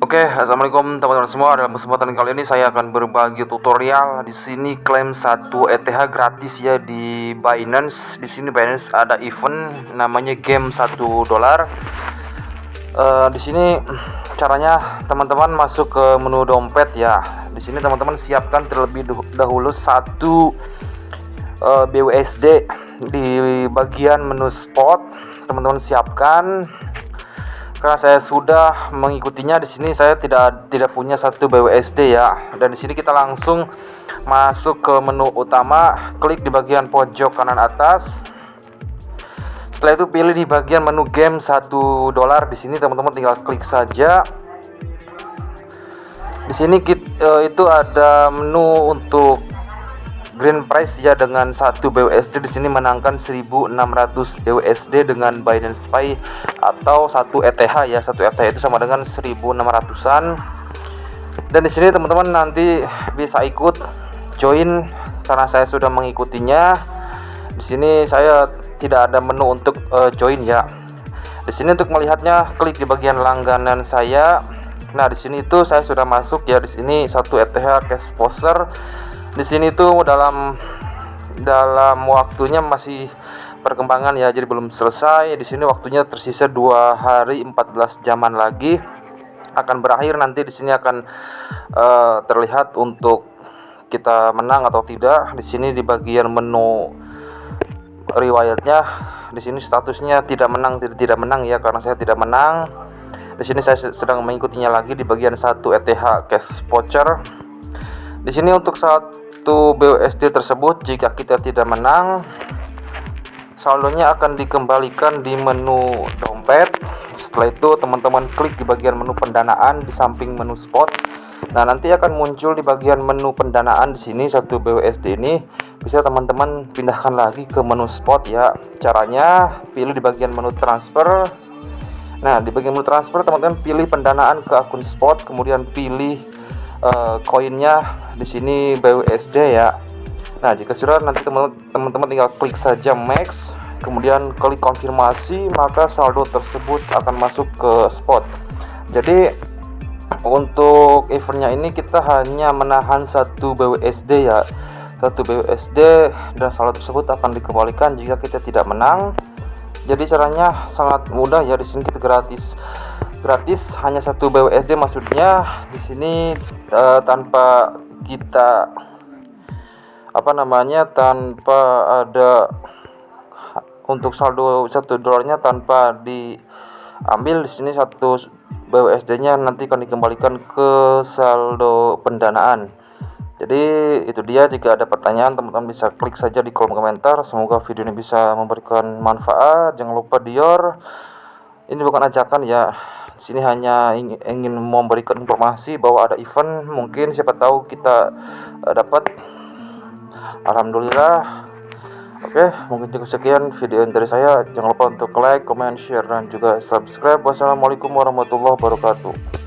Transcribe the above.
Oke, assalamualaikum teman-teman semua. Dalam kesempatan kali ini saya akan berbagi tutorial. Di sini klaim 1 ETH gratis ya di Binance. Di sini Binance ada event namanya game $1. Di sini caranya teman-teman masuk ke menu dompet ya. Di sini teman-teman siapkan terlebih dahulu 1 BUSD di bagian menu spot. Teman-teman siapkan. Karena saya sudah mengikutinya, di sini saya tidak punya 1 BUSD ya. Dan di sini kita langsung masuk ke menu utama, klik di bagian pojok kanan atas. Setelah itu pilih di bagian menu game $1. Di sini teman-teman tinggal klik saja. Di sini itu ada menu untuk green price ya, dengan 1 BUSD di sini menangkan 1.600 BUSD dengan Binance Pay atau 1 ETH ya. 1 ETH itu sama dengan 1.600-an. Dan di sini teman-teman nanti bisa ikut join karena saya sudah mengikutinya. Di sini saya tidak ada menu untuk join ya. Di sini untuk melihatnya klik di bagian langganan saya. Nah, di sini itu saya sudah masuk ya. Di sini 1 ETH cash poser. Di sini tuh dalam waktunya masih perkembangan ya, jadi belum selesai. Di sini waktunya tersisa 2 hari 14 jaman lagi akan berakhir. Nanti di sini akan terlihat untuk kita menang atau tidak. Di sini di bagian menu riwayatnya, di sini statusnya tidak menang ya, karena saya tidak menang. Di sini saya sedang mengikutinya lagi di bagian 1 ETH cash voucher. Di sini untuk 1 BUSD tersebut, jika kita tidak menang, saldonya akan dikembalikan di menu dompet. Setelah itu teman-teman klik di bagian menu pendanaan di samping menu spot. Nah, nanti akan muncul di bagian menu pendanaan di sini 1 BUSD ini bisa teman-teman pindahkan lagi ke menu spot ya. Caranya pilih di bagian menu transfer. Nah, di bagian menu transfer teman-teman pilih pendanaan ke akun spot, kemudian pilih koinnya di sini BUSD ya. Nah, jika sudah, nanti teman-teman tinggal klik saja max, kemudian klik konfirmasi, maka saldo tersebut akan masuk ke spot. Jadi untuk eventnya ini kita hanya menahan 1 BUSD ya, 1 BUSD, dan saldo tersebut akan dikembalikan jika kita tidak menang. Jadi caranya sangat mudah ya. Di sini kita gratis hanya 1 BUSD, maksudnya di sini tanpa kita tanpa ada untuk saldo $1 tanpa diambil. Di sini 1 BUSD-nya nanti akan dikembalikan ke saldo pendanaan. Jadi itu dia. Jika ada pertanyaan, teman-teman bisa klik saja di kolom komentar. Semoga video ini bisa memberikan manfaat. Jangan lupa Dior, ini bukan ajakan ya. Di sini hanya ingin memberikan informasi bahwa ada event, mungkin siapa tahu kita dapat. Alhamdulillah. Oke, mungkin cukup sekian video dari saya. Jangan lupa untuk like, comment, share, dan juga subscribe. Wassalamualaikum warahmatullahi wabarakatuh.